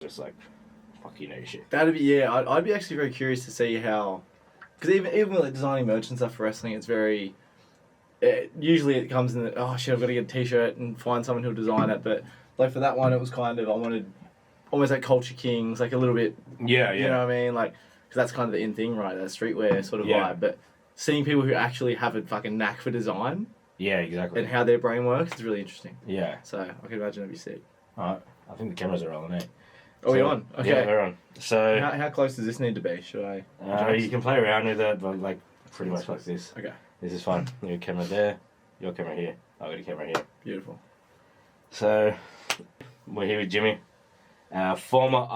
just like, fuck, you know your shit. That'd be, yeah, I'd be actually very curious to see how, because even with like designing merch and stuff for wrestling, it's very, usually it comes in the, oh shit, I've got to get a t-shirt and find someone who'll design it, but like for that one, it was kind of, I wanted almost like Culture Kings, like a little bit, Yeah. you know what I mean, like, because that's kind of the in thing, right, that streetwear sort of vibe, but seeing people who actually have a fucking knack for design, yeah, exactly, and how their brain works is really interesting. Yeah. So I can imagine it'd be sick. Alright, I think the cameras are rolling, eh? Oh, we're on? Okay. Yeah, we're on. So how close does this need to be? Should I? you can play around with it, but like pretty much like this. Okay. This is fun. Your camera there, your camera here. I've got a camera here. Beautiful. So we're here with Jimmy, former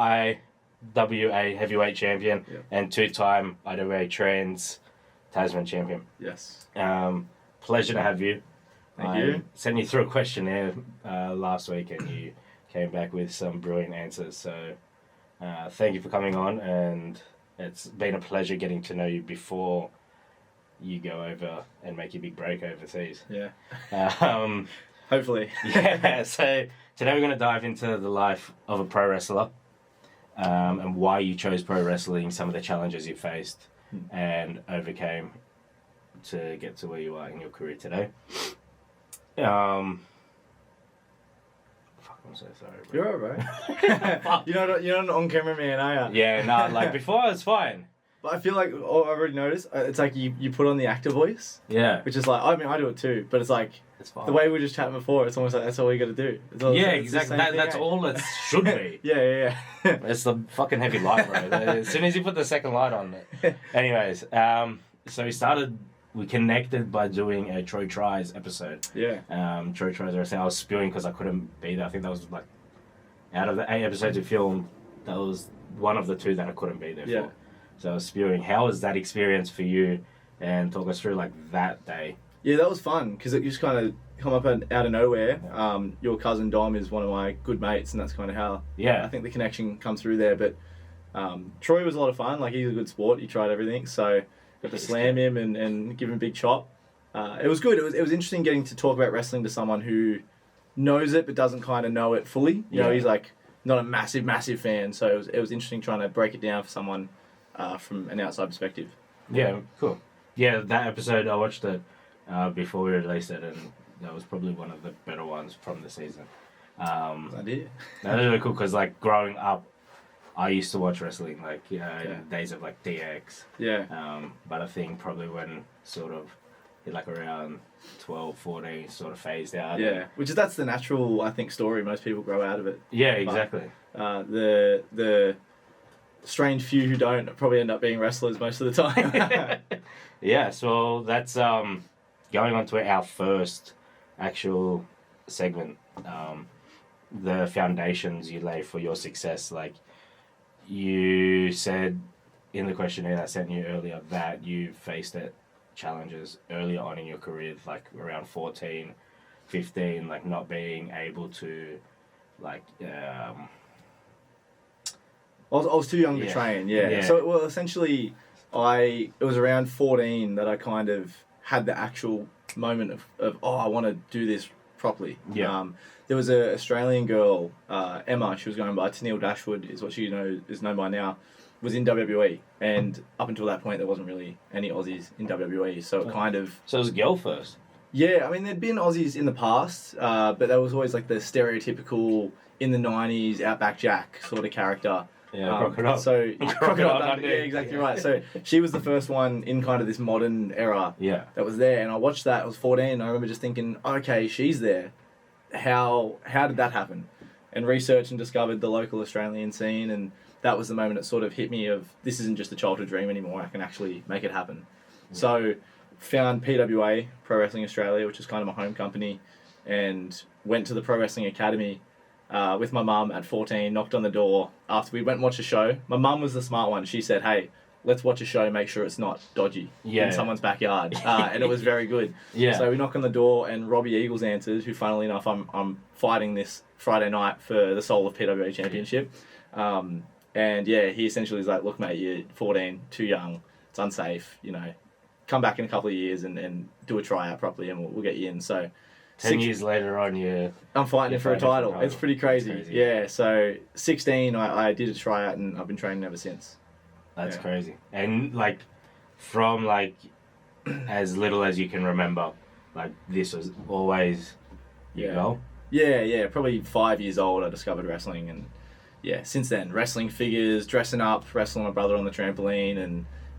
IWA Heavyweight Champion and two-time IWA Trans-Tasman Champion. Yes. Pleasure to have you. Thank you. Sent you through a questionnaire last week and you came back with some brilliant answers. So thank you for coming on, and it's been a pleasure getting to know you before you go over and make your big break overseas. Yeah. Hopefully. Yeah, so today we're going to dive into the life of a pro wrestler and why you chose pro wrestling, some of the challenges you faced and overcame to get to where you are in your career today. Fuck, I'm so sorry, bro. You're alright, bro. you're not an on-camera man, are you? Yeah, no, like before it's fine. But I feel like, I've already noticed, it's like you put on the actor voice. Yeah. Which is like, I mean, I do it too, but it's like, it's fine. The way we were just chatting before, it's almost like that's all you got to do. Yeah, exactly. That's all it should be. Yeah. It's the fucking heavy light, bro. As soon as you put the second light on it. Anyways, so we connected by doing a Troy Tries episode. Yeah. Troy Tries wrestling. I was spewing because I couldn't be there. I think that was like, out of the 8 episodes we filmed, that was one of the 2 that I couldn't be there for. So I was spewing. How was that experience for you? And talk us through like that day. Yeah, that was fun because it just kind of come up out of nowhere. Your cousin Dom is one of my good mates, and that's kind of how I think the connection comes through there. But Troy was a lot of fun. Like, he's a good sport. He tried everything, so got to slam him and give him a big chop. It was good. It was interesting getting to talk about wrestling to someone who knows it but doesn't kind of know it fully. You know, he's like not a massive fan. So it was interesting trying to break it down for someone from an outside perspective. Yeah, cool. Yeah, that episode, I watched it before we released it, and that was probably one of the better ones from the season. I did. That was really cool because, like, growing up, I used to watch wrestling, like, you know, in days of, like, DX. Yeah. But I think probably when sort of, like, around 12, 14, sort of phased out. Yeah, that's the natural, I think, story. Most people grow out of it. Yeah, exactly. But, the strange few who don't probably end up being wrestlers most of the time. Yeah, so that's going on to our first actual segment. The foundations you lay for your success. Like, you said in the questionnaire I sent you earlier that you faced challenges earlier on in your career, like around 14, 15, like not being able to, like, I was too young to train, So, well, essentially, it was around 14 that I kind of had the actual moment of I want to do this properly. Yeah. There was an Australian girl, Emma, she was going by Tennille Dashwood, is what she is known by now, was in WWE. And up until that point, there wasn't really any Aussies in WWE, so it kind of... So it was a girl first? Yeah, I mean, there'd been Aussies in the past, but there was always like the stereotypical, in the 90s, Outback Jack sort of character. Yeah, Crocodile. So Crocodile Dundee. Yeah, exactly right. So she was the first one in kind of this modern era that was there, and I watched that. I was 14, and I remember just thinking, okay, she's there. How did that happen? And researched and discovered the local Australian scene, and that was the moment it sort of hit me of, this isn't just a childhood dream anymore. I can actually make it happen. Yeah. So found PWA, Pro Wrestling Australia, which is kind of my home company, and went to the Pro Wrestling Academy with my mum at 14, knocked on the door after we went and watched a show. My mum was the smart one. She said, hey, let's watch a show, make sure it's not dodgy in someone's backyard. And it was very good. Yeah. So we knock on the door, and Robbie Eagles answers, who, funnily enough, I'm fighting this Friday night for the Soul of PWA Championship. And yeah, he essentially is like, look, mate, you're 14, too young, it's unsafe, you know, come back in a couple of years and do a tryout properly and we'll get you in. So 10 years later on, I'm fighting for a title. It's pretty crazy. It's crazy. Yeah, so 16, I did a tryout and I've been training ever since. That's crazy. And, like, from, like, as little as you can remember, like, this was always your goal? Yeah. Probably 5 years old, I discovered wrestling. And, since then, wrestling figures, dressing up, wrestling my brother on the trampoline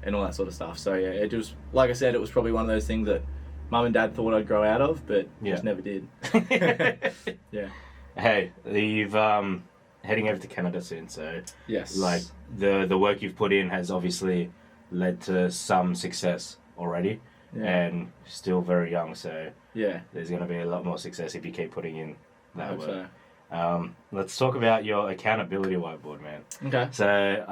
and all that sort of stuff. So, it just, like I said, it was probably one of those things that Mum and Dad thought I'd grow out of, but just never did. Yeah. Hey, you've heading over to Canada soon, so yes, like the work you've put in has obviously led to some success already, and still very young. So there's going to be a lot more success if you keep putting in that work. So. Let's talk about your accountability whiteboard, man. Okay. So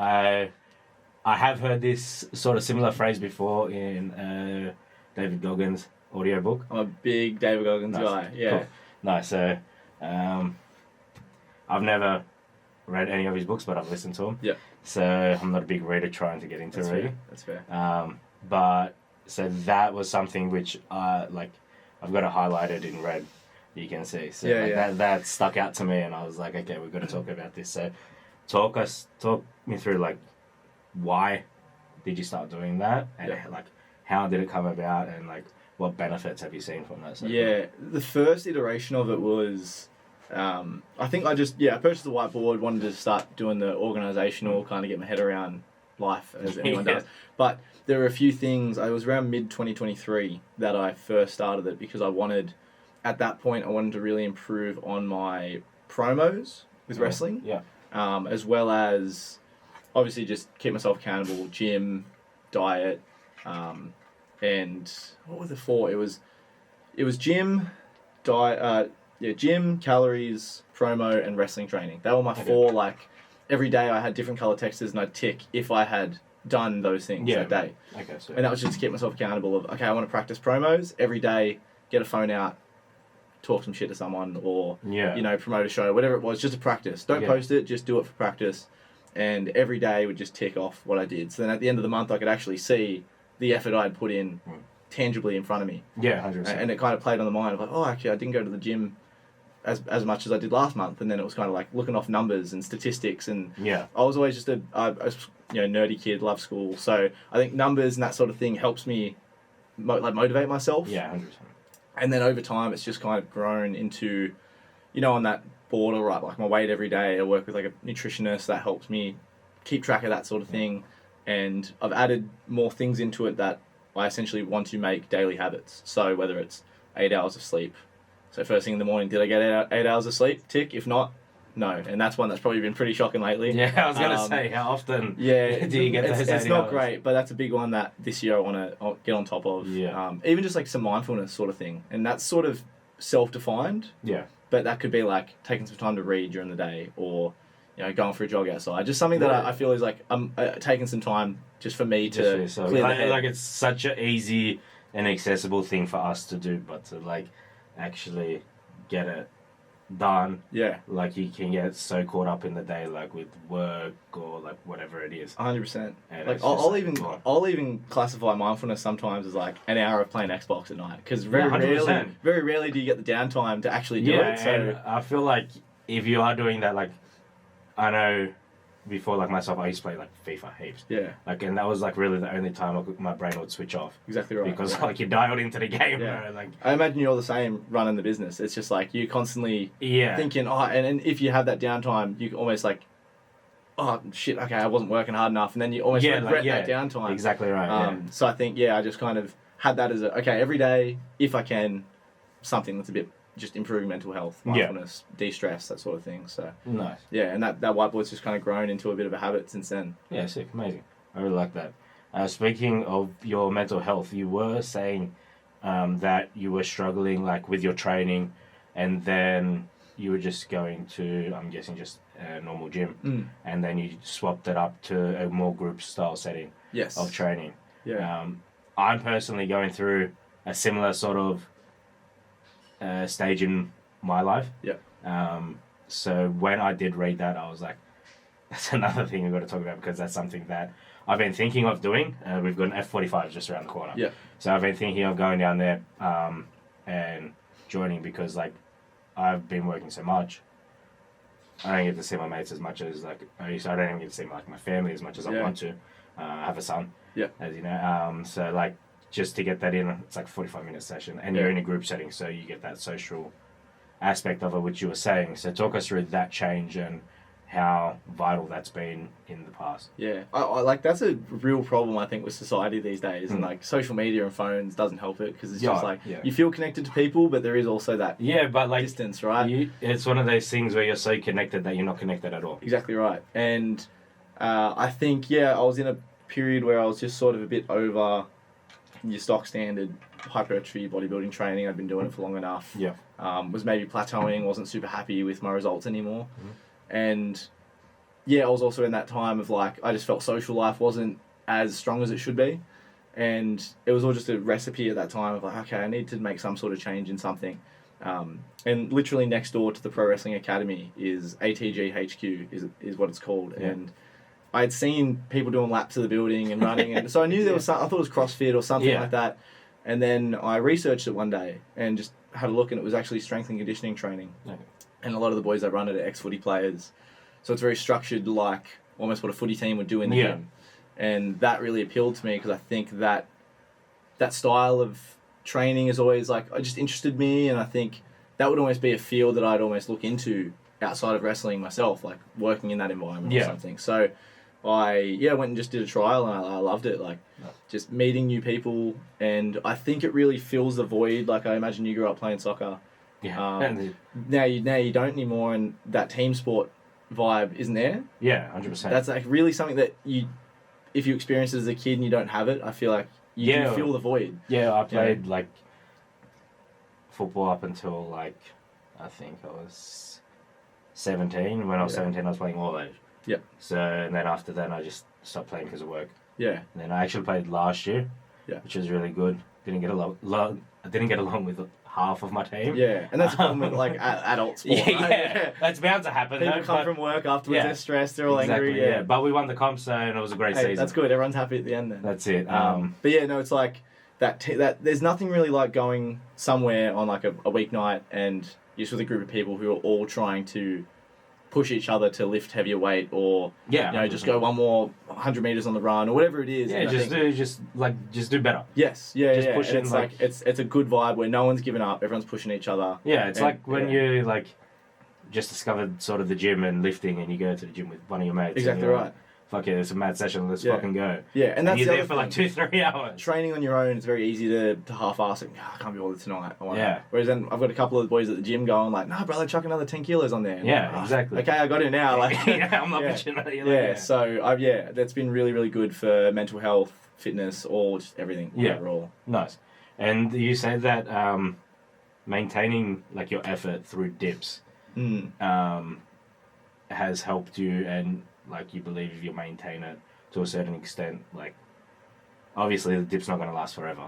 I have heard this sort of similar phrase before in David Goggins' audiobook. I'm a big David Goggins guy. Yeah. Cool. Nice. So I've never read any of his books, but I've listened to them. Yeah. So I'm not a big reader trying to get into reading. That's fair. But so that was something which I've got it highlighted in red. You can see. So that stuck out to me, and I was like, okay, we've got to talk about this. So talk me through, like, why did you start doing that, and like how did it come about, and like what benefits have you seen from that? The first iteration of it was, I think I purchased the whiteboard, wanted to start doing the organisational, kind of get my head around life as anyone does. But there were a few things. I was around mid 2023 that I first started it because I wanted to really improve on my promos with wrestling. Yeah. As well as obviously just keep myself accountable, gym, diet, and what were the four? It was gym, diet, gym, calories, promo, and wrestling training. They were my four. Like every day, I had different color textures, and I'd tick if I had done those things that day. Okay, so and that was just to keep myself accountable. Of I want to practice promos every day. Get a phone out, talk some shit to someone, or promote a show, whatever it was, just to practice. Don't post it, just do it for practice. And every day would just tick off what I did. So then at the end of the month, I could actually see the effort I had put in tangibly in front of me. Yeah, 100%. And it kind of played on the mind of like, oh, actually, I didn't go to the gym as much as I did last month. And then it was kind of like looking off numbers and statistics. And I was always just a nerdy kid, loved school. So I think numbers and that sort of thing helps me motivate myself. Yeah, 100%. And then over time, it's just kind of grown into, on that border, right? Like my weight every day. I work with like a nutritionist that helps me keep track of that sort of thing. And I've added more things into it that I essentially want to make daily habits. So whether it's 8 hours of sleep. So first thing in the morning, did I get 8 hours of sleep? Tick. If not, no. And that's one that's probably been pretty shocking lately. Yeah, I was going to say, how often do you get those 8 hours? It's not great, but that's a big one that this year I want to get on top of. Yeah. Even just like some mindfulness sort of thing. And that's sort of self-defined. Yeah. But that could be like taking some time to read during the day, or going for a jog outside. Just something that I feel is like I'm taking some time just for me to clear the head. Like it's such an easy and accessible thing for us to do, but to like actually get it done. Yeah. Like you can get so caught up in the day, like with work or like whatever it is. 100%. Like I'll even classify mindfulness sometimes as like an hour of playing Xbox at night, because very rarely do you get the downtime to actually do it. So and I feel like if you are doing that, like I know before, like myself, I used to play like FIFA heaps. Yeah. Like, and that was like really the only time my brain would switch off. Exactly right. Because like you're dialed into the game. Yeah. Bro, like I imagine you're the same running the business. It's just like you constantly thinking, and if you have that downtime, you almost like, oh shit, okay, I wasn't working hard enough, and then you almost regret that downtime. Exactly right. So I think I just kind of had that as every day, if I can, something that's a bit just improving mental health, mindfulness, de-stress, that sort of thing. So nice. Yeah, and that whiteboard's just kind of grown into a bit of a habit since then. Yeah, sick, amazing. I really like that. Speaking of your mental health, you were saying that you were struggling like with your training, and then you were just going to, I'm guessing, just a normal gym, and then you swapped it up to a more group style setting of training. Yeah. I'm personally going through a similar sort of stage in my life. Yeah. So when I did read that, I was like, that's another thing we've got to talk about, because that's something that I've been thinking of doing. We've got an F45 just around the corner. Yeah. So I've been thinking of going down there and joining because like I've been working so much. I don't get to see my mates as much as like I used to. I don't even get to see my family as much as I want to. I have a son, as you know. So like just to get that in, it's like a 45-minute session, and you're in a group setting, so you get that social aspect of it, which you were saying. So talk us through that change and how vital that's been in the past. Yeah, I like that's a real problem I think with society these days, and like social media and phones doesn't help it because it's just like you feel connected to people, but there is also that but like distance, right? It's one of those things where you're so connected that you're not connected at all. Exactly right, and I think I was in a period where I was just sort of a bit over your stock standard hypertrophy bodybuilding training. I'd been doing it for long enough. Was maybe plateauing, wasn't super happy with my results anymore. And I was also in that time of like, I just felt social life wasn't as strong as it should be. And it was all just a recipe at that time of like, okay, I need to make some sort of change in something. And literally next door to the Pro Wrestling Academy is ATG HQ is what it's called. And I had seen people doing laps of the building and running. And so I knew there was I thought it was CrossFit or something like that. And then I researched it one day and just had a look, and it was actually strength and conditioning training. And a lot of the boys that run it are ex-footy players. So it's very structured, like almost what a footy team would do in the gym. And that really appealed to me because I think that style of training is always like, it just interested me. And I think that would almost be a field that I'd almost look into outside of wrestling myself, like working in that environment or something. So I went and just did a trial, and I loved it. Like just meeting new people. And I think it really fills the void. Like I imagine you grew up playing soccer. Now you don't anymore, and that team sport vibe isn't there. 100%. That's like really something that if you experience it as a kid and you don't have it, I feel like you can feel the void. I played like football up until like I think I was 17. When I was 17, I was playing all age. So and then after that, I just stopped playing because of work. And then I actually played last year. Which was really good. Didn't get along with half of my team. And that's a problem with like adult sport. That's bound to happen. People come from work afterwards, they're stressed, they're all angry. But we won the comp, so and it was a great season. That's good. Everyone's happy at the end then. That's it. But it's like that there's nothing really like going somewhere on like a weeknight and you're just with a group of people who are all trying to push each other to lift heavier weight, or just go one more 100 meters on the run, or whatever it is. Just do better. Just push it. It's like it's a good vibe where no one's giving up, everyone's pushing each other. It's like when you like just discovered sort of the gym and lifting, and you go to the gym with one of your mates. Exactly right. Like, fuck it, it's a mad session, let's fucking go. And that's you're there for like 2-3 hours. Training on your own, it's very easy to half-ass it. I can't be bothered tonight. Whereas then I've got a couple of the boys at the gym going like, nah, brother, chuck another 10 kilos on there. And exactly. Okay, I got it now. Like, I'm not bitching. Like, so that's been really, really good for mental health, fitness, all just everything overall. Nice. And you say that maintaining like your effort through dips has helped you, and like you believe if you maintain it to a certain extent, like obviously the dip's not going to last forever.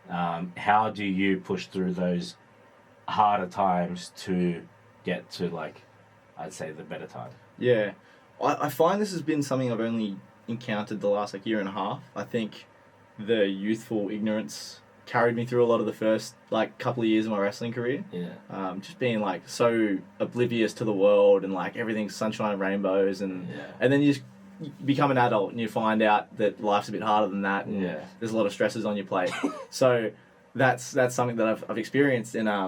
How do you push through those harder times to get to like, I'd say the better time? I find this has been something I've only encountered the last like year and a half. I think the youthful ignorance carried me through a lot of the first like couple of years of my wrestling career. Just being like so oblivious to the world and like everything's sunshine and rainbows, and then you just become an adult and you find out that life's a bit harder than that, and there's a lot of stresses on your plate. So that's something that I've experienced, and I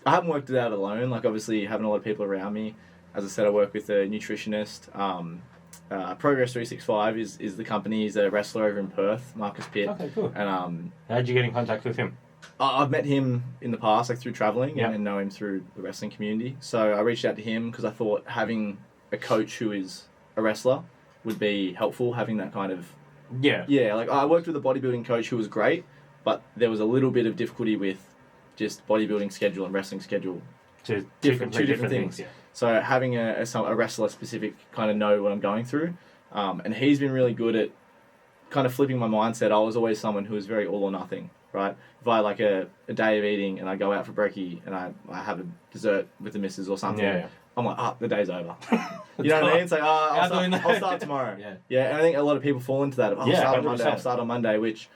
haven't worked it out alone. Like obviously having a lot of people around me. As I said, I work with a nutritionist. Progress 365 is the company. He's a wrestler over in Perth, Marcus Pitt. Okay, cool. And how'd you get in contact with him? I've met him in the past, like through traveling, and know him through the wrestling community. So I reached out to him because I thought having a coach who is a wrestler would be helpful. Having that kind of like I worked with a bodybuilding coach who was great, but there was a little bit of difficulty with just bodybuilding schedule and wrestling schedule. Two different things. So having a wrestler specific kind of know what I'm going through, and he's been really good at kind of flipping my mindset. I was always someone who was very all or nothing, right? If I like a day of eating and I go out for brecce and I have a dessert with the missus or something, I'm like, the day's over. You know what I mean? It's like, I'll start tomorrow. And I think a lot of people fall into that. I'll start on Monday, which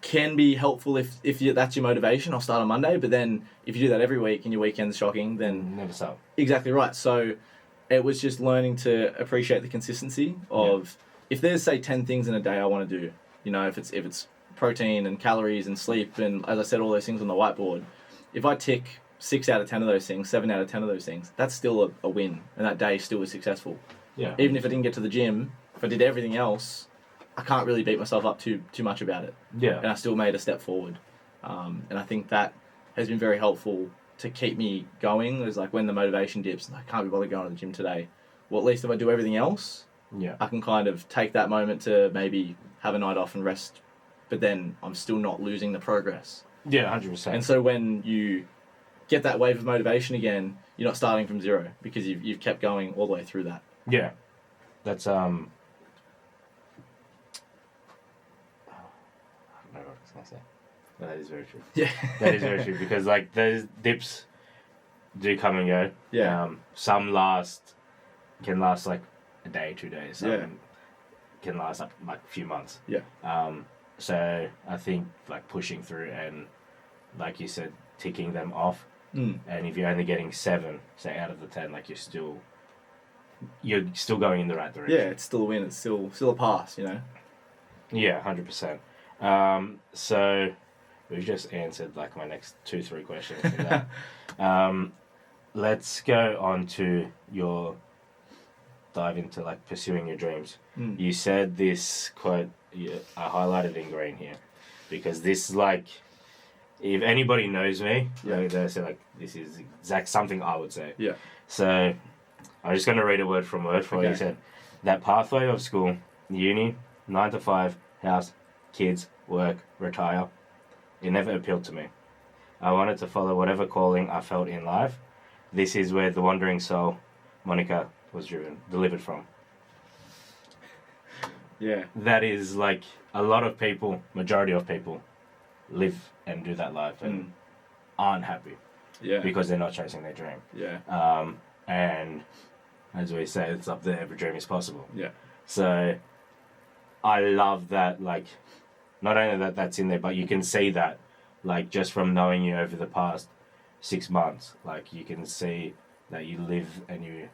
can be helpful if that's your motivation. I'll start on Monday, but then if you do that every week and your weekend's shocking, then never stop. Exactly right. So it was just learning to appreciate the consistency of if there's say 10 things in a day I want to do, you know, if it's protein and calories and sleep and as I said all those things on the whiteboard, if I tick 6 out of 10 of those things, 7 out of 10 of those things, that's still a win, and that day still was successful. Yeah. Even if I didn't get to the gym, if I did everything else, I can't really beat myself up too much about it. Yeah. And I still made a step forward. And I think that has been very helpful to keep me going. It's like when the motivation dips, I can't be bothered going to the gym today. Well, at least if I do everything else, I can kind of take that moment to maybe have a night off and rest, but then I'm still not losing the progress. Yeah, 100%. And so when you get that wave of motivation again, you're not starting from zero because you've kept going all the way through that. Yeah. That's I don't know what I was gonna say. But that is very true. Yeah. That is very true because like those dips do come and go. Yeah. Some can last like a day, 2 days. Some can last up like a few months. Yeah. So I think like pushing through and like you said, ticking them off. And if you're only getting 7, say out of the 10, like you're still going in the right direction. Yeah, it's still a win. It's still a pass, you know. Yeah, 100%. So we've just answered like my next 2-3 questions for that. Let's go on to dive into like pursuing your dreams. You said this quote, I highlighted in green here, because this is like, if anybody knows me, they say like, this is exact something I would say. Yeah. So I'm just going to read a word from word for what you said. That pathway of school, uni, 9 to 5, house, kids, work, retire, it never appealed to me. I wanted to follow whatever calling I felt in life. This is where the wandering soul, Monica, was delivered from. Yeah. That is like a lot of people, majority of people, live and do that life and aren't happy. Yeah. Because they're not chasing their dream. Yeah. And as we say, it's up there, every dream is possible. Yeah. So I love that, like, not only that that's in there, but you can see that, like, just from knowing you over the past 6 months, like, you can see that you live and you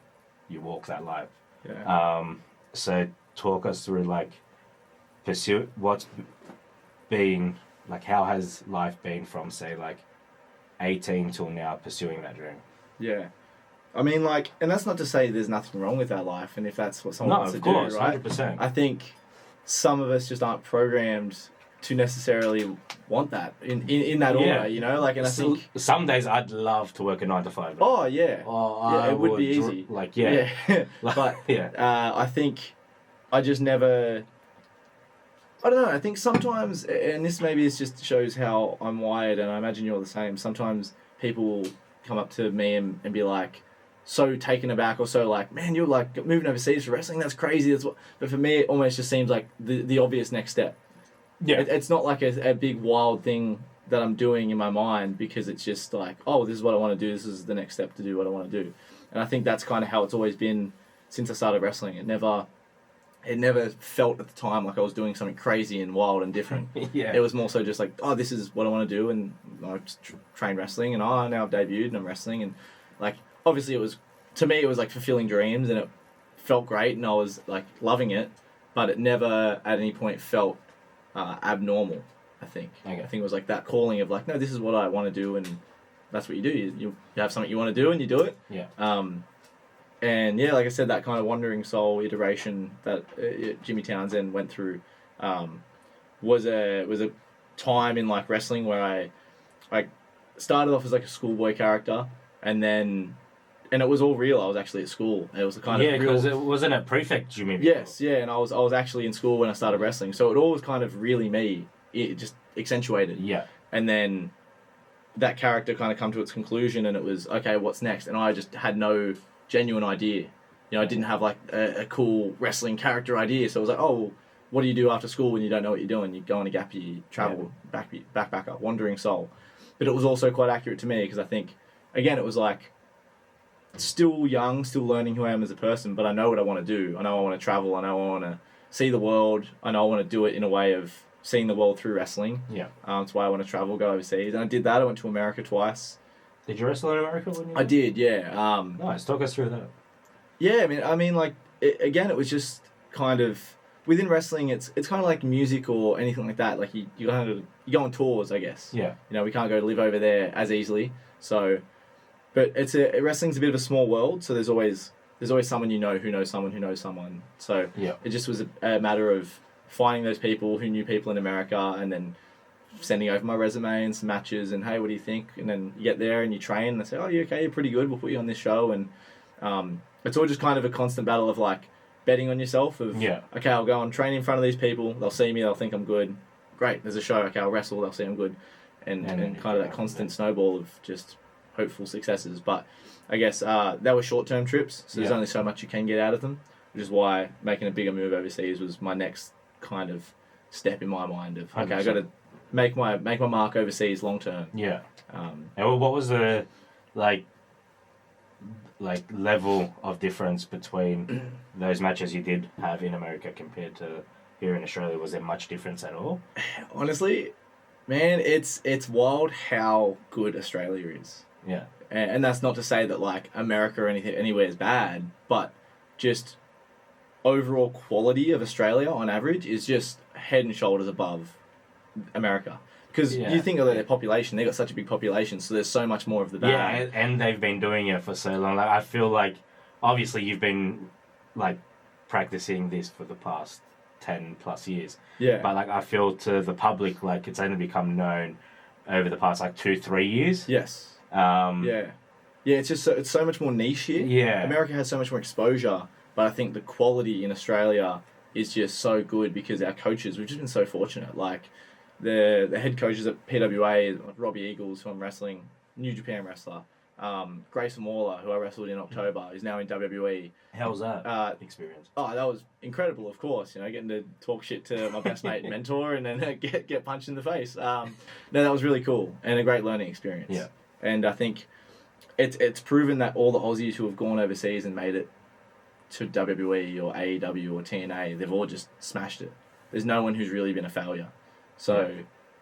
walk that life. Yeah. So talk us through, like, what's being, like, how has life been from, say, like, 18 till now pursuing that dream? Yeah. I mean, like, and that's not to say there's nothing wrong with our life, and if that's what someone wants to do, right? 100%. I think some of us just aren't programmed to necessarily want that in that order, you know? Like, and I think some days I'd love to work a 9 to 5. Oh, yeah. Yeah, it would be easy. Like, yeah. But I think I just never... I don't know, I think sometimes, and this maybe just shows how I'm wired, and I imagine you're the same, sometimes people will come up to me and be like, so taken aback or so like, man, you're like moving overseas for wrestling, that's crazy. That's what. But for me, it almost just seems like the obvious next step. Yeah. It's not like a big wild thing that I'm doing in my mind, because it's just like, oh, this is what I want to do. This is the next step to do what I want to do. And I think that's kind of how it's always been since I started wrestling. It never felt at the time like I was doing something crazy and wild and different. Yeah. It was more so just like, oh, this is what I want to do, and I just train wrestling, and now I've debuted and I'm wrestling, and like, obviously to me it was like fulfilling dreams, and it felt great, and I was like loving it, but it never at any point felt abnormal, I think. Okay. I think it was like that calling of like, no, this is what I want to do, and that's what you do. You have something you want to do and you do it. Yeah. And yeah, like I said, that kind of wandering soul iteration that Jimmy Townsend went through was a time in like wrestling where I started off as like a schoolboy character, and it was all real. I was actually at school. It was the kind of real... because it wasn't a prefect Jimmy. Yes, yeah, and I was actually in school when I started wrestling, so it all was kind of really me. It just accentuated. Yeah. And then that character kind of come to its conclusion, and it was, okay, what's next? And I just had no genuine idea. You know, I didn't have like a cool wrestling character idea. So I was like, oh, what do you do after school when you don't know what you're doing? You go on a gap year, you travel, backpacker, wandering soul. But it was also quite accurate to me, because I think, again, it was like, still young, still learning who I am as a person, but I know what I want to do. I know I want to travel. I know I want to see the world. I know I want to do it in a way of seeing the world through wrestling. Yeah. That's why I want to travel, go overseas. And I did that. I went to America twice. Did you wrestle in America when you I did, yeah. Nice. Talk us through that. Yeah, I mean, like, it was just kind of... Within wrestling, it's kind of like music or anything like that. Like, you go on tours, I guess. Yeah. You know, we can't go live over there as easily. So... But wrestling's a bit of a small world, so there's always someone you know who knows someone who knows someone. So it just was a matter of finding those people who knew people in America and then sending over my resume and some matches and, hey, what do you think? And then you get there and you train and they say, oh, you okay? You're pretty good. We'll put you on this show. And it's all just kind of a constant battle of like betting on yourself of, okay, I'll go and train in front of these people. They'll see me. They'll think I'm good. Great. There's a show. Okay, I'll wrestle. They'll see I'm good. And kind of that constant snowball of just... hopeful successes, but I guess they were short-term trips, so there's only so much you can get out of them, which is why making a bigger move overseas was my next kind of step in my mind of, okay, 100%. I got to make my mark overseas long-term. Yeah. And what was the like level of difference between those matches you did have in America compared to here in Australia? Was there much difference at all? Honestly, man, it's wild how good Australia is. Yeah. And that's not to say that, like, America or anywhere is bad, but just overall quality of Australia, on average, is just head and shoulders above America. Because you think of their population, they've got such a big population, so there's so much more of the bad. Yeah, and they've been doing it for so long. Like, I feel like, obviously, you've been, like, practicing this for the past 10 plus years. Yeah. But, like, I feel to the public, like, it's only become known over the past, like, 2-3 years. Yes. Yeah, it's just it's so much more niche here. Yeah. America has so much more exposure, but I think the quality in Australia is just so good because our coaches, we've just been so fortunate. Like, the head coaches at PWA, like Robbie Eagles, who I'm wrestling, New Japan wrestler, Grayson Waller, who I wrestled in October, is now in WWE. How's that experience? Oh, that was incredible, of course. You know, getting to talk shit to my best mate and mentor and then get punched in the face. No, that was really cool and a great learning experience. Yeah. And I think it's proven that all the Aussies who have gone overseas and made it to WWE or AEW or TNA, they've all just smashed it. There's no one who's really been a failure. So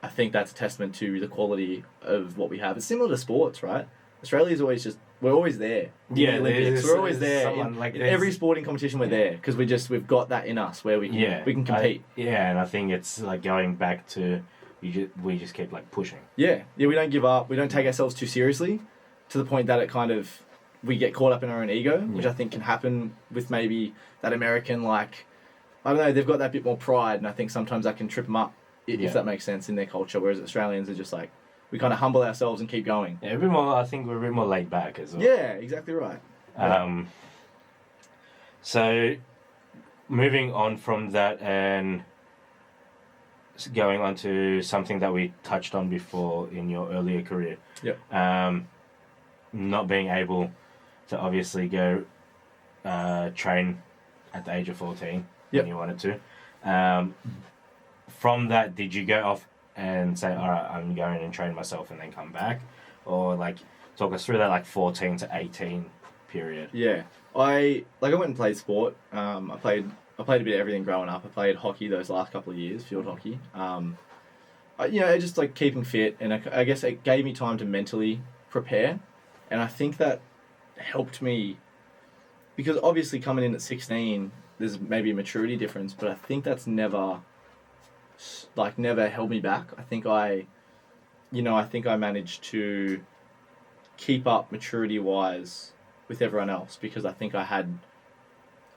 I think that's a testament to the quality of what we have. It's similar to sports, right? Australia's always we're always there. Yeah, the Olympics, we're always there. In every sporting competition, we're there because we've got that in us where we can compete. And I think it's like going back to we just keep like pushing. Yeah, we don't give up. We don't take ourselves too seriously to the point that it kind of we get caught up in our own ego, which I think can happen with maybe that American, like, I don't know, they've got that bit more pride, and I think sometimes that can trip them up, if that makes sense, in their culture, whereas Australians are just like, we kind of humble ourselves and keep going. Yeah, I think we're a bit more laid back as well. Yeah, exactly right. So, moving on from that and going on to something that we touched on before in your earlier career. Yep. Not being able to obviously go train at the age of 14 when you wanted to. From that, did you go off and say, all right, I'm going and train myself and then come back? Or, like, talk us through that, like, 14 to 18 period. Yeah. I went and played sport. I played a bit of everything growing up. I played hockey those last couple of years, field hockey. Just, like, keeping fit. And I guess it gave me time to mentally prepare. And I think that helped me because obviously coming in at 16, there's maybe a maturity difference, but I think that's never held me back. I think I managed to keep up maturity-wise with everyone else because I think I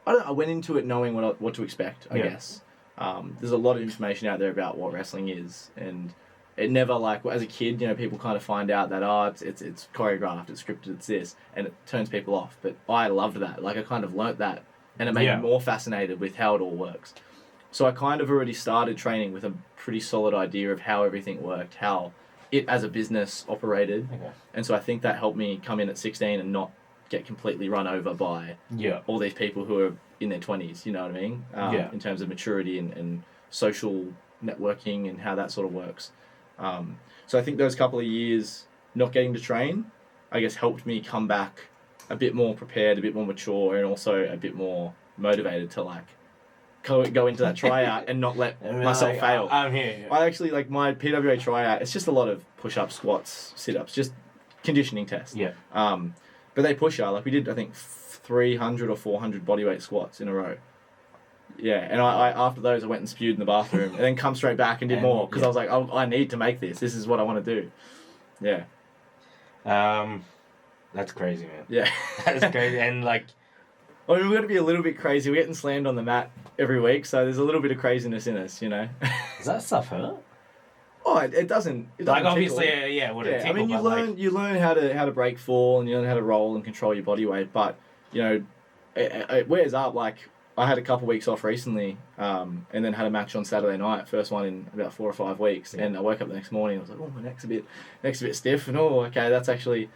went into it knowing what to expect, I guess. There's a lot of information out there about what wrestling is, and it never, like, as a kid, people kind of find out that, it's choreographed, it's scripted, it's this, and it turns people off. But I loved that. Like, I kind of learnt that, and it made me more fascinated with how it all works. So I kind of already started training with a pretty solid idea of how everything worked, how it as a business operated. Okay. And so I think that helped me come in at 16 and not get completely run over by all these people who are in their 20s, you know what I mean? In terms of maturity and social networking and how that sort of works. So I think those couple of years not getting to train, I guess, helped me come back a bit more prepared, a bit more mature, and also a bit more motivated to, like, go into that tryout and not let myself fail. I'm here. I actually, like, my PWA tryout, it's just a lot of push-ups, squats, sit-ups, just conditioning tests. Yeah. But they push you. Like, we did, I think, 300 or 400 bodyweight squats in a row. Yeah, and I after those, I went and spewed in the bathroom and then come straight back and did more because I was like, oh, I need to make this. This is what I want to do. Yeah. That's crazy, man. Yeah. That's crazy. And, like... I mean, we're going to be a little bit crazy. We're getting slammed on the mat every week, so there's a little bit of craziness in us, you know. Does that stuff hurt? Oh, it doesn't. Like, obviously, yeah, would it tickle? I mean, you learn how to break fall and you learn how to roll and control your body weight, but, you know, it wears up. Like, I had a couple of weeks off recently, and then had a match on Saturday night, first one in about 4 or 5 weeks, and I woke up the next morning and I was like, oh, my neck's a bit stiff, and okay, that's actually...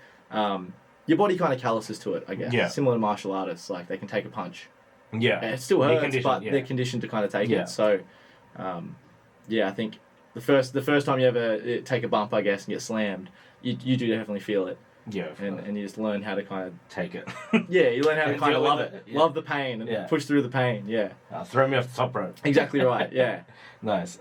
your body kind of calluses to it, I guess. Yeah. Similar to martial artists, like they can take a punch. Yeah. It still hurts, but they're conditioned to kind of take it. So, I think the first time you ever take a bump, I guess, and get slammed, you do definitely feel it. Yeah. And you just learn how to kind of take it. You learn how to kind of love it. Yeah. Love the pain and push through the pain. Yeah. Throw me off the top rope. Exactly right. Yeah. Nice.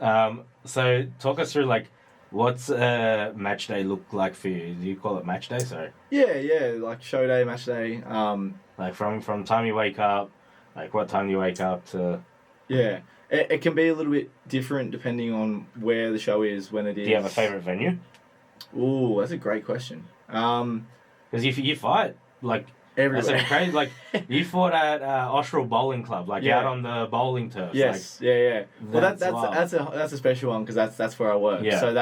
So talk us through, like, what's a match day look like for you? Do you call it match day? Sorry. Yeah, like show day, match day. Like from time you wake up, like what time do you wake up to? Yeah, it can be a little bit different depending on where the show is, when it is. Do you have a favourite venue? Ooh, that's a great question. Because you fight like everywhere. That's crazy. Like you fought at Austral Bowling Club, like out on the bowling turf. Yes, like, Well, that's a special one because that's where I work. Yeah. So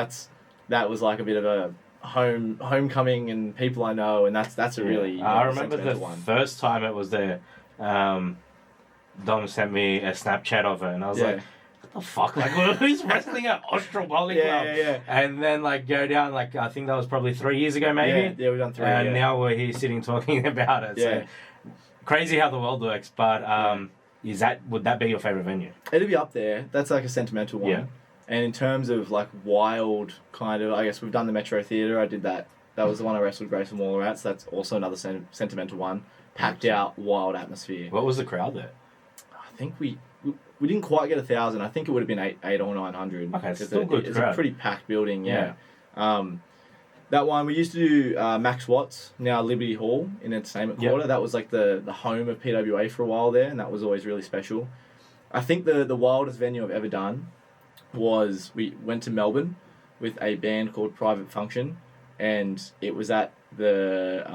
that was like a bit of a homecoming and people I know, and that's a really. I remember the first time it was there. Dom sent me a Snapchat of it, and I was like, what the fuck? Like, who's wrestling at Austral Bowling Club? Yeah. And then, like, go down, like, I think that was probably 3 years ago, maybe? Yeah, we've done 3, And now we're here sitting talking about it. Yeah. So, crazy how the world works, but would that be your favourite venue? It'd be up there. That's, like, a sentimental one. Yeah. And in terms of, like, wild kind of, I guess we've done the Metro Theatre. I did that. That was the one I wrestled Grayson Waller at, so that's also another sentimental one. Packed out, wild atmosphere. What was the crowd there? I think we didn't quite get 1,000. I think it would have been 800 or 900. Okay, it's still good crowd. It's a pretty packed building, yeah. That one, we used to do Max Watts, now Liberty Hall in Entertainment Quarter. That was like the home of PWA for a while there, and that was always really special. I think the wildest venue I've ever done was we went to Melbourne with a band called Private Function, and it was at the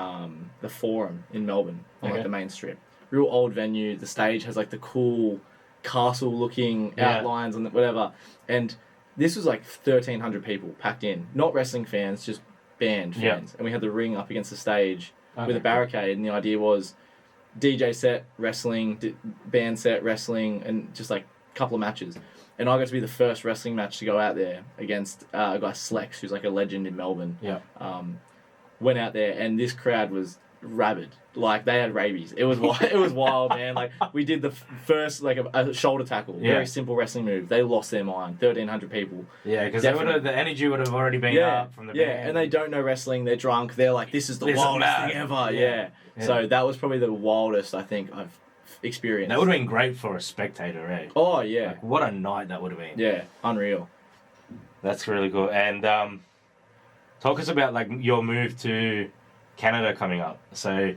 Forum in Melbourne on like the main strip. Real old venue. The stage has like the cool castle-looking outlines and whatever. And this was like 1,300 people packed in. Not wrestling fans, just band fans. And we had the ring up against the stage with a barricade. And the idea was DJ set, wrestling, band set, wrestling, and just like a couple of matches. And I got to be the first wrestling match to go out there against a guy Slex, who's like a legend in Melbourne. Yeah. Went out there, and this crowd was rabid. Like, they had rabies. It was wild, man. Like, we did the first, like, a shoulder tackle. Very simple wrestling move. They lost their mind. 1,300 people. Yeah, because the energy would have already been up from the band. Yeah, and they don't know wrestling. They're drunk. They're like, this is the wildest thing ever. Yeah. So that was probably the wildest I think I've experienced. That would have been great for a spectator, eh? Oh, yeah. Like, what a night that would have been. Yeah, unreal. That's really cool. And talk us about, like, your move to Canada coming up. So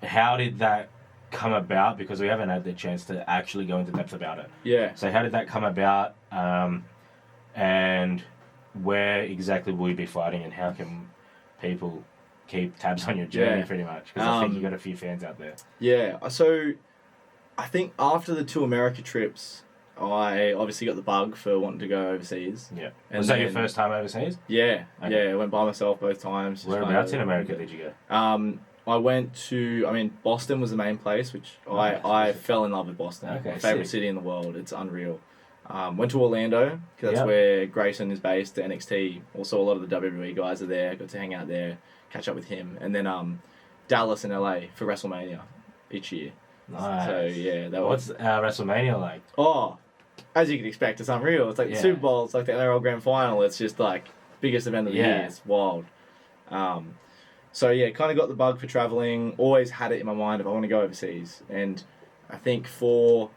how did that come about? Because we haven't had the chance to actually go into depth about it. Yeah. So how did that come about? And where exactly will you be fighting, and how can people keep tabs on your journey pretty much? Because I think you got a few fans out there. Yeah. So I think after the 2 America trips, I obviously got the bug for wanting to go overseas. Yeah. And was that your first time overseas? Yeah. Okay. Yeah, I went by myself both times. Whereabouts in America did you go? I went to, Boston was the main place, which I fell in love with Boston. Okay, my favourite city in the world. It's unreal. Went to Orlando, because that's where Grayson is based, NXT. Also, a lot of the WWE guys are there. Got to hang out there, catch up with him. And then Dallas and LA for WrestleMania each year. Nice. So, yeah. What's WrestleMania like? Oh, as you can expect, it's unreal. It's like the Super Bowl. It's like the NRL Grand Final. It's just like biggest event of the year. It's wild. So yeah, kind of got the bug for traveling. Always had it in my mind if I want to go overseas. And I think for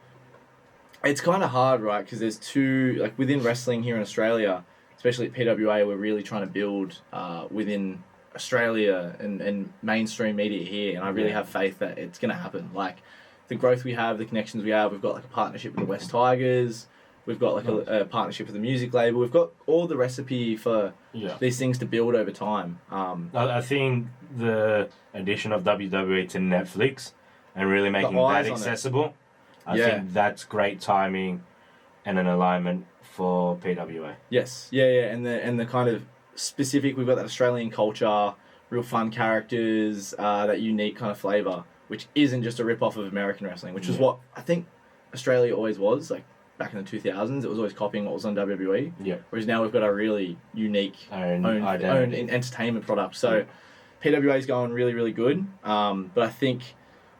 It's kind of hard, right? Because there's two, like within wrestling here in Australia, especially at PWA, we're really trying to build within Australia and mainstream media here, and I really have faith that it's going to happen. Like the growth we have, the connections we have, we've got like a partnership with the West Tigers, we've got like a partnership with the music label, we've got all the recipe for these things to build over time. I think the addition of WWE to Netflix and really making that accessible, I think that's great timing and an alignment for PWA. Yes, and the kind of specific, we've got that Australian culture, real fun characters, that unique kind of flavour, which isn't just a rip-off of American wrestling, which is what I think Australia always was, like back in the 2000s, it was always copying what was on WWE. Yeah. Whereas now we've got a really unique own entertainment product. So PWA is going really, really good. But I think,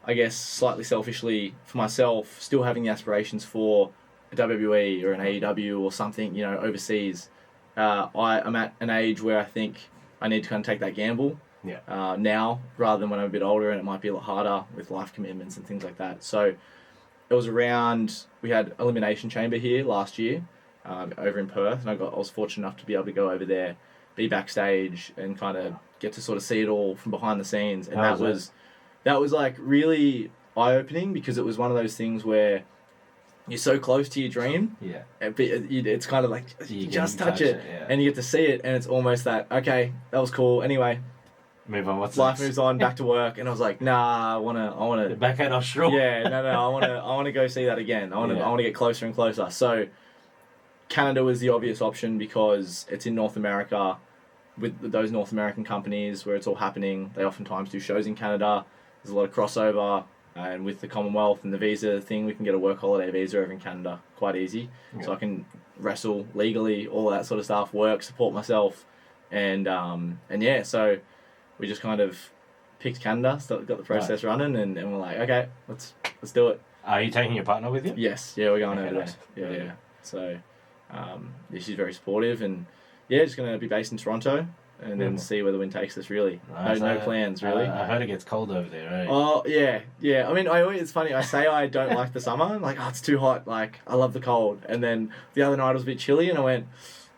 I guess, slightly selfishly for myself, still having the aspirations for a WWE or an AEW or something, you know, overseas. I'm at an age where I think I need to kind of take that gamble now rather than when I'm a bit older, and it might be a lot harder with life commitments and things like that. So it was around, we had Elimination Chamber here last year over in Perth, and I was fortunate enough to be able to go over there, be backstage and kind of get to sort of see it all from behind the scenes. And that was like really eye-opening, because it was one of those things where you're so close to your dream. Yeah. It's kind of like, you just touch it and you get to see it, and it's almost that, okay, that was cool. Anyway, move on. Life moves on, back to work. And I was like, nah, I wanna back at Australia. Yeah, no, I wanna go see that again. I wanna get closer and closer. So Canada was the obvious option because it's in North America with those North American companies where it's all happening. They oftentimes do shows in Canada. There's a lot of crossover. And with the Commonwealth and the visa thing, we can get a work holiday visa over in Canada quite easy. Yeah. So I can wrestle legally, all that sort of stuff, work, support myself. And yeah, so we just kind of picked Canada, got the process running, and we're like, okay, let's do it. Are you taking your partner with you? Yes, yeah, we're going over there. Yeah. So she's very supportive, and just going to be based in Toronto. And then see where the wind takes us, really. No plans, really. I heard it gets cold over there, right? Oh, yeah. I mean, it's funny. I say I don't like the summer. I'm like, it's too hot. Like, I love the cold. And then the other night it was a bit chilly, and I went,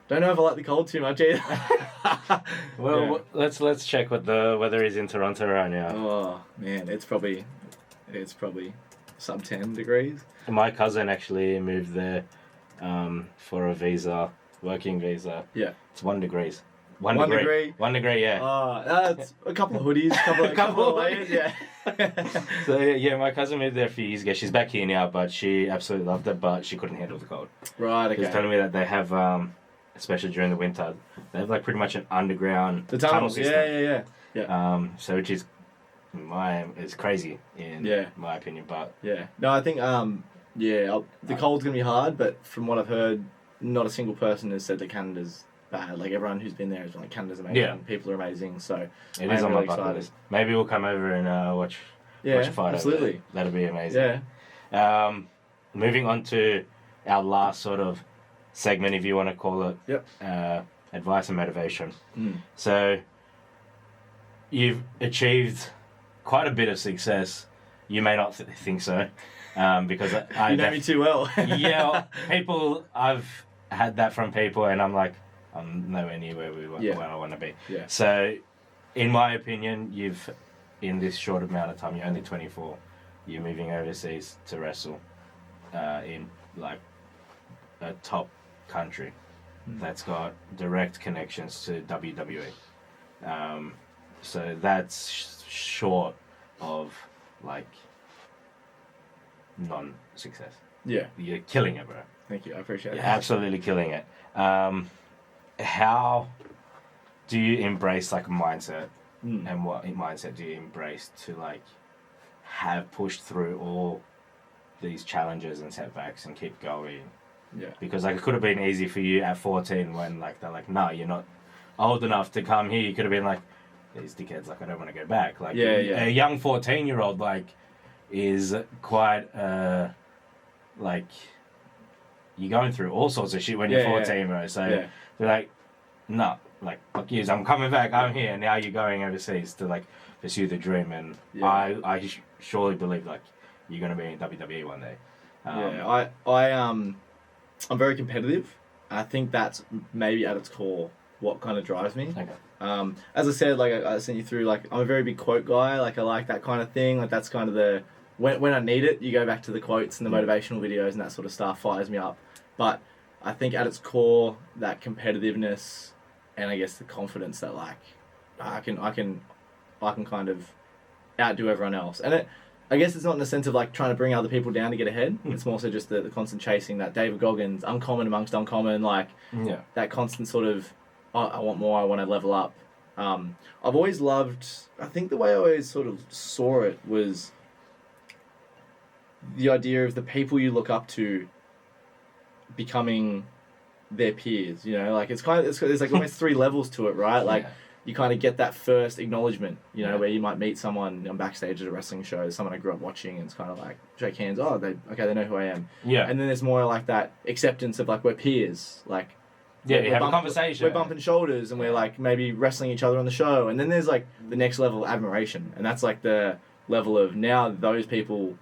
don't know if I like the cold too much either. Well, let's check what the weather is in Toronto right now. Oh, man. It's probably sub 10 degrees. My cousin actually moved there for a working visa. Yeah. It's 1 degree. 1 degree? 1 degree, yeah. That's a couple of hoodies, a couple of layers, yeah. So, yeah, my cousin moved there a few years ago. She's back here now, but she absolutely loved it, but she couldn't handle the cold. Right, okay. She was telling me that they have, especially during the winter, they have, like, pretty much an underground tunnel system. Yeah. So, which is, it's crazy, in my opinion, but... Yeah. No, I think, the cold's going to be hard, but from what I've heard, not a single person has said that Canada's bad. Like, everyone who's been there is like, Canada's amazing. Yeah. People are amazing. So it is on my bucket list. Maybe we'll come over and watch a fight. Absolutely. That'll be amazing. Yeah. Moving on to our last sort of segment, if you want to call it. Yep. Advice and motivation. So you've achieved quite a bit of success. You may not think so, because you know me too well. I've had that from people, and I'm like, I'm nowhere near where I want to be. Yeah. So, in my opinion, in this short amount of time, you're only 24. You're moving overseas to wrestle in like a top country that's got direct connections to WWE. So that's short of like non-success. Yeah. You're killing it, bro. Thank you. I appreciate it. You're absolutely killing it. How do you embrace like mindset, and what mindset do you embrace to like have pushed through all these challenges and setbacks and keep going? Yeah. Because like it could have been easy for you at 14 when like they're like, no, you're not old enough to come here. You could have been like, these dickheads, like I don't want to go back. Like a young 14-year-old like is quite like you're going through all sorts of shit when you're 14, bro. So they're like, no, like fuck you, I'm coming back. I'm here. Now you're going overseas to like pursue the dream, and I surely believe like you're gonna be in WWE one day. I'm very competitive. I think that's maybe at its core what kind of drives me. Okay. As I said, like I sent you through, like I'm a very big quote guy. Like I like that kind of thing. Like that's kind of the when I need it, you go back to the quotes and the motivational videos and that sort of stuff fires me up. But I think at its core, that competitiveness and I guess the confidence that like I can kind of outdo everyone else. And I guess it's not in the sense of like trying to bring other people down to get ahead. It's more so just the constant chasing, that David Goggins, uncommon amongst uncommon, like that constant sort of, I want more, I want to level up. I've always loved, I think the way I always sort of saw it was the idea of the people you look up to becoming their peers, you know, like it's kind of, there's like almost 3 levels to it, right? Like you kind of get that first acknowledgement, you know, where you might meet someone on backstage at a wrestling show, someone I grew up watching, and it's kind of like shake hands, they know who I am. Yeah. And then there's more like that acceptance of like we're peers, like you have a conversation. We're bumping shoulders and we're like maybe wrestling each other on the show. And then there's like the next level of admiration. And that's like the level of now those people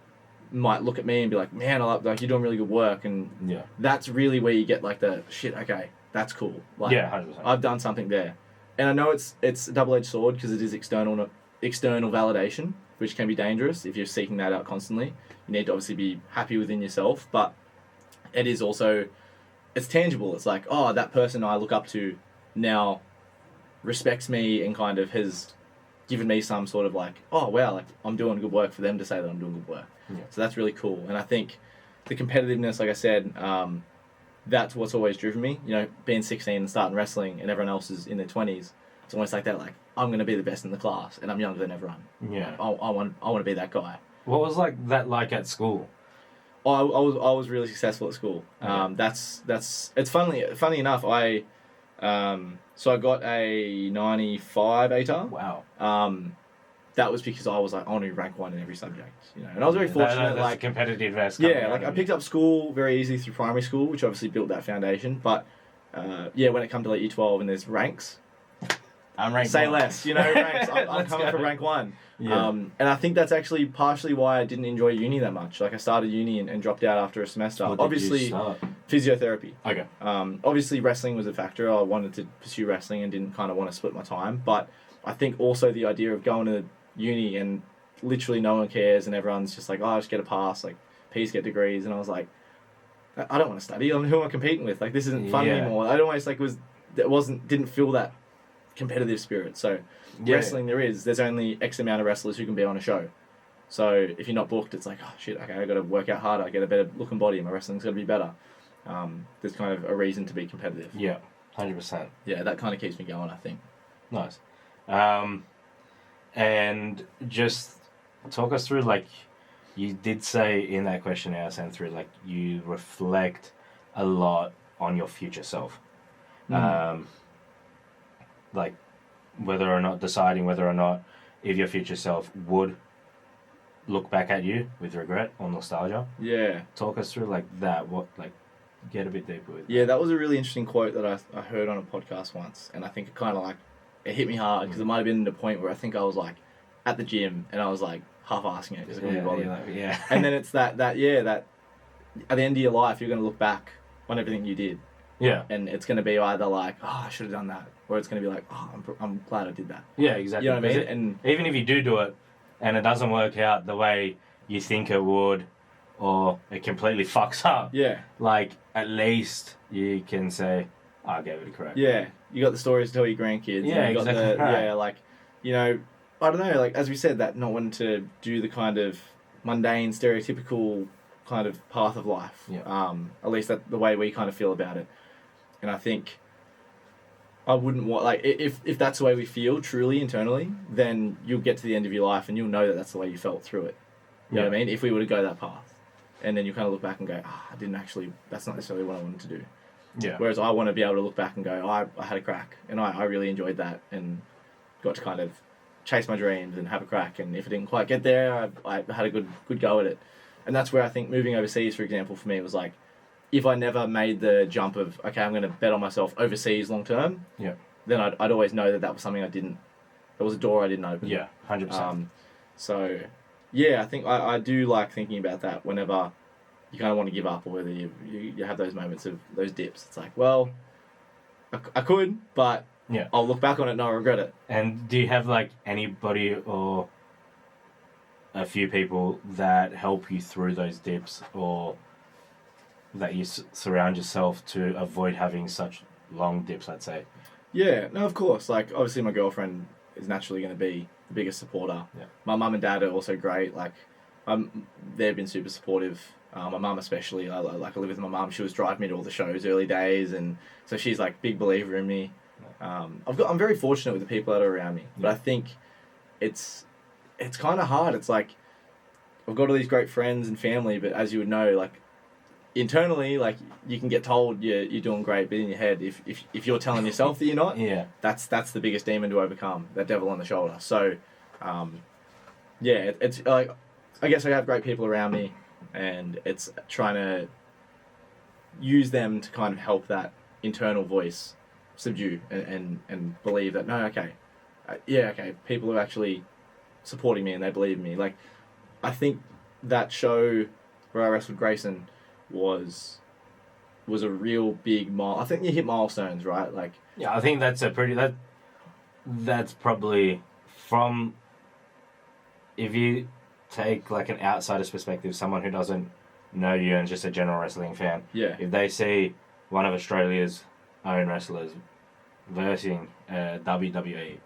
might look at me and be like, man, like you're doing really good work. And that's really where you get like the shit, okay, that's cool. Like 100%. I've done something there. And I know it's a double-edged sword because it is external validation, which can be dangerous if you're seeking that out constantly. You need to obviously be happy within yourself, but it is also, it's tangible. It's like, oh, that person I look up to now respects me and kind of has given me some sort of like, oh, wow, like I'm doing good work for them to say that I'm doing good work. Yeah. So that's really cool. And I think the competitiveness, like I said, that's what's always driven me. You know, being 16 and starting wrestling and everyone else is in their 20s, it's almost like that, like, I'm going to be the best in the class and I'm younger than everyone. Yeah. I want to be that guy. What was that like at school? I was really successful at school. That's it's funny enough. So I got a 95 ATAR. Wow. That was because I was like, I want to be rank 1 in every subject, you know. And I was very fortunate. That's like competitive. Like I picked up school very easily through primary school, which obviously built that foundation. But when it comes to like year 12 and there's ranks, I'm rank say 1. Less, you know. Ranks. I'm coming for rank 1. Yeah. And I think that's actually partially why I didn't enjoy uni that much. Like I started uni and dropped out after a semester. Obviously, physiotherapy. Okay. Obviously, wrestling was a factor. I wanted to pursue wrestling and didn't kind of want to split my time. But I think also the idea of going to uni and literally no one cares and everyone's just like, oh, just get a pass, like P's get degrees, and I was like, I don't want to study. Who am I competing with? Like this isn't fun anymore. I almost like didn't feel that competitive spirit. So wrestling, there's only X amount of wrestlers who can be on a show. So if you're not booked, it's like, oh shit, okay, I got to work out harder, get a better looking body, my wrestling's got to be better. There's kind of a reason to be competitive. Yeah, 100%. Yeah, that kind of keeps me going, I think. Nice. And just talk us through, like, you did say in that questionnaire I sent through, like, you reflect a lot on your future self. Like, deciding whether or not if your future self would look back at you with regret or nostalgia. Yeah. Talk us through, like, that, get a bit deeper with that. Yeah, that was a really interesting quote that I heard on a podcast once, and I think it kind of, like, it hit me hard because it might have been the point where I think I was like at the gym and I was like half-assing it because I couldn't be bothered. And then it's that at the end of your life you're going to look back on everything you did. Yeah. And it's going to be either like, oh, I should have done that, or it's going to be like, oh, I'm glad I did that. Yeah, exactly. You know what I mean? And even if you do it and it doesn't work out the way you think it would, or it completely fucks up. Yeah. Like at least you can say, I gave it a crack. Yeah. You got the stories to tell your grandkids. Yeah, you got exactly. Yeah, like, you know, I don't know, like, as we said, that not wanting to do the kind of mundane, stereotypical kind of path of life. Yeah. At least that's the way we kind of feel about it. And I think I wouldn't want, like, if that's the way we feel truly internally, then you'll get to the end of your life and you'll know that that's the way you felt through it. You know what I mean? If we were to go that path. And then you kind of look back and go, that's not necessarily what I wanted to do. Yeah. Whereas I want to be able to look back and go, I had a crack and I really enjoyed that and got to kind of chase my dreams and have a crack. And if it didn't quite get there, I had a good go at it. And that's where I think moving overseas, for example, for me was like, if I never made the jump of, okay, I'm going to bet on myself overseas long term, then I'd always know that was something that was a door I didn't open. Yeah, 100%. So, yeah, I think I do like thinking about that whenever you kind of want to give up, or whether you have those moments of those dips. It's like, well, I could, but I'll look back on it and I'll regret it. And do you have like anybody or a few people that help you through those dips, or that you surround yourself to avoid having such long dips, I'd say? Yeah, no, of course. Like, obviously my girlfriend is naturally going to be the biggest supporter. Yeah. My mum and dad are also great. Like, they've been super supportive. My mum especially. I live with my mum. She was driving me to all the shows early days, and so she's like big believer in me. I'm very fortunate with the people that are around me, but I think it's kind of hard. It's like I've got all these great friends and family, but as you would know, like internally, like you can get told you're doing great, but in your head, if you're telling yourself that you're not, that's the biggest demon to overcome, that devil on the shoulder. So, it's like I guess I have great people around me, and it's trying to use them to kind of help that internal voice subdue and believe that people are actually supporting me and they believe in me. Like, I think that show where I wrestled Grayson was a real big I think you hit milestones, right? Like, I think that's that's probably from, if you take like an outsider's perspective, someone who doesn't know you and just a general wrestling fan, if they see one of Australia's own wrestlers versing a WWE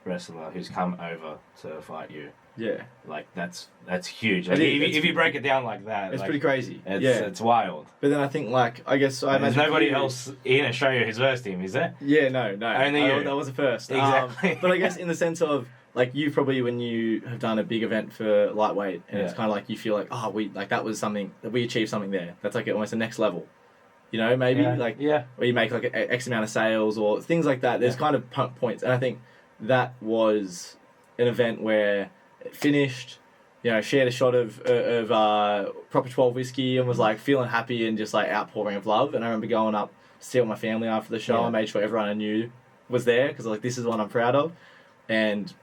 wrestler who's come over to fight you, like that's huge. Like, if you break it down like that, it's like, pretty crazy. It's wild. But then I think, like, I guess there's nobody else in Australia who's versed him, is there? Yeah, no. Only you. That was the first. Exactly. But I guess in the sense of, like, you probably, when you have done a big event for lightweight, and it's kind of like you feel like, that was something that we achieved something there. That's like almost the next level. You know, maybe where you make like X amount of sales or things like that. There's kind of points, and I think that was an event where it finished. You know, shared a shot of proper 12 whiskey and was like feeling happy and just like outpouring of love. And I remember going up to see all my family after the show. I made sure everyone I knew was there because like, this is what I'm proud of, and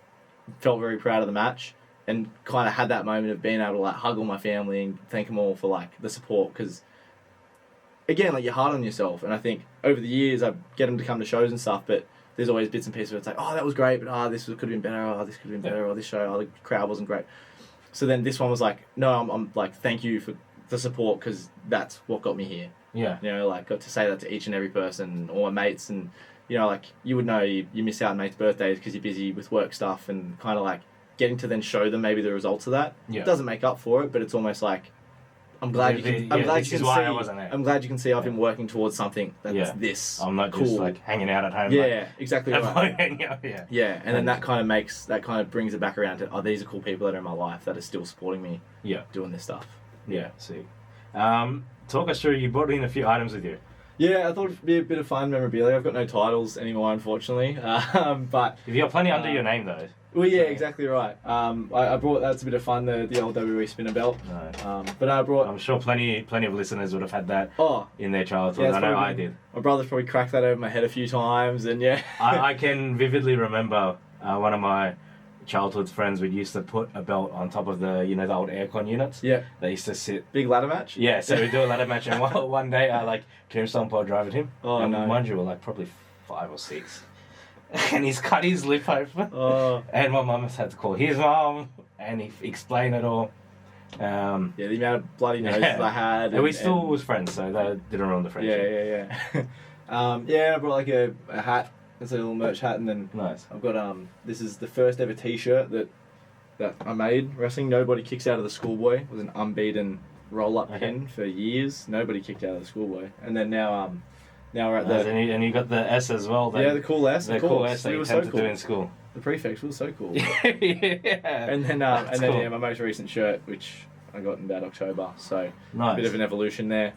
felt very proud of the match. And kind of had that moment of being able to like hug all my family and thank them all for like the support, because again, like, you're hard on yourself, and I think over the years I get them to come to shows and stuff, but there's always bits and pieces where it's like, that was great, but this could have been better, this could have been better, or this show, the crowd wasn't great. So then this one was like, no, I'm like, thank you for the support, because that's what got me here. Yeah. You know, like, got to say that to each and every person, all my mates, and, you know, like, you would know you miss out on mates' birthdays because you're busy with work stuff, and kind of like getting to then show them maybe the results of that. Yeah. It doesn't make up for it, but it's almost like, I'm glad you can see I've been working towards something that's this. I'm not just like hanging out at home. Yeah, exactly right. And then that kind of brings it back around to, these are cool people that are in my life that are still supporting me. Doing this stuff. See. Talk us through. You brought in a few items with you. Yeah, I thought it'd be a bit of fun memorabilia. I've got no titles anymore, unfortunately. But you've got plenty under your name though. Well, yeah, exactly right. I brought, that's a bit of fun, the old WWE spinner belt. No. But I brought... I'm sure plenty of listeners would have had that in their childhood. Yeah, I know I did. My brother's probably cracked that over my head a few times, and I can vividly remember one of my childhood friends would used to put a belt on top of the old aircon units. Yeah. They used to sit... Big ladder match? Yeah, so we'd do a ladder match, and one day I tombstone pile drive at him. Oh, and no. Mind you, we're probably 5 or 6. And he's cut his lip open. And my mum has had to call his mum and he explain it all. The amount of bloody noses I had. And we still was friends, so that didn't ruin the friendship. I brought like a hat. It's a little merch hat, and then nice. I've got this is the first ever T-shirt that I made. Wrestling Nobody Kicks Out of the Schoolboy. It was an unbeaten roll-up pin for years. Nobody kicked out of the Schoolboy, and then now we're at the... And you got the S as well. The cool S. The cool S that you tend to do in school. The prefix was so cool. Yeah. And then my most recent shirt, which I got in about October. So a bit of an evolution there.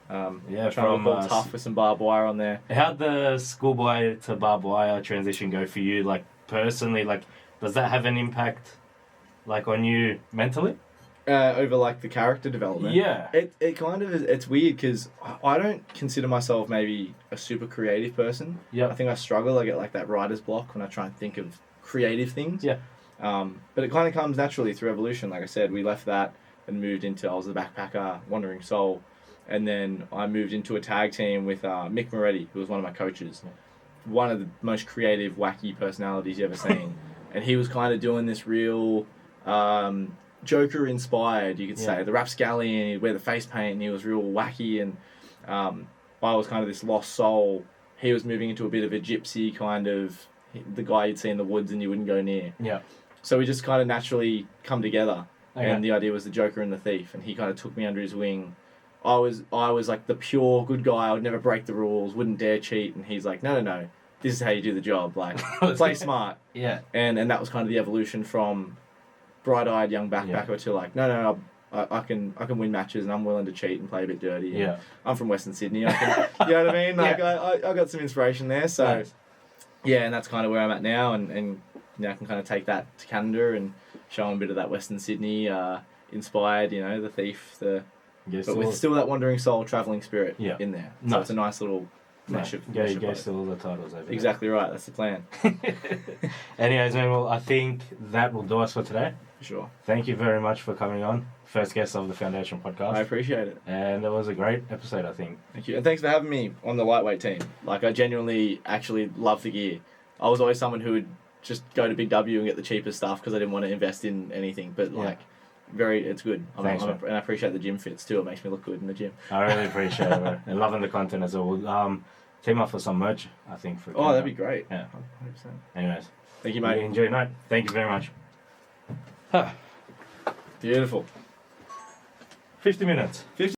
Trying to look all tough with some barbed wire on there. How'd the schoolboy to barbed wire transition go for you? Like, personally, does that have an impact, on you mentally? Over the character development. Yeah. It kind of is, it's weird because I don't consider myself maybe a super creative person. Yeah. I think I struggle. I get that writer's block when I try and think of creative things. Yeah. But it kind of comes naturally through evolution. Like I said, we left that and moved into, I was the backpacker, Wandering Soul. And then I moved into a tag team with Mick Moretti, who was one of my coaches. One of the most creative, wacky personalities you've ever seen. And he was kind of doing this real Joker-inspired, you could say. The rapscallion, he'd wear the face paint, and he was real wacky. And I was kind of this lost soul. He was moving into a bit of a gypsy kind of, the guy you'd see in the woods and you wouldn't go near. Yeah. So we just kind of naturally come together. Okay. And the idea was the Joker and the Thief. And he kind of took me under his wing. I was like the pure good guy. I would never break the rules, wouldn't dare cheat. And he's like, no, this is how you do the job. Like, play smart. Yeah. And that was kind of the evolution from bright-eyed young backpacker to like, no, I can win matches and I'm willing to cheat and play a bit dirty. Yeah. I'm from Western Sydney. I can, you know what I mean? Like, I got some inspiration there. So, nice. Yeah, and that's kind of where I'm at now. And you know, I can kind of take that to Canada and show them a bit of that Western Sydney inspired, you know, the Thief, but with still that Wandering Soul, travelling spirit in there. So it's a nice little mesh of... Go still all the titles over Exactly right, that's the plan. Anyways, man, well, I think that will do us for today. Sure. Thank you very much for coming on. First guest of the Foundation podcast. I appreciate it. And it was a great episode, I think. Thank you. And thanks for having me on the lightweight team. Like, I genuinely actually love the gear. I was always someone who would just go to Big W and get the cheapest stuff because I didn't want to invest in anything. But, like... it's good. Thanks, and I appreciate the gym fits too. It makes me look good in the gym. I really appreciate it, bro. And loving the content as well. We'll team up for some merch, I think. That'd be great. Yeah. 100%. Anyways. Thank you, mate. Enjoy your night. Thank you very much. Beautiful. 50 minutes. 50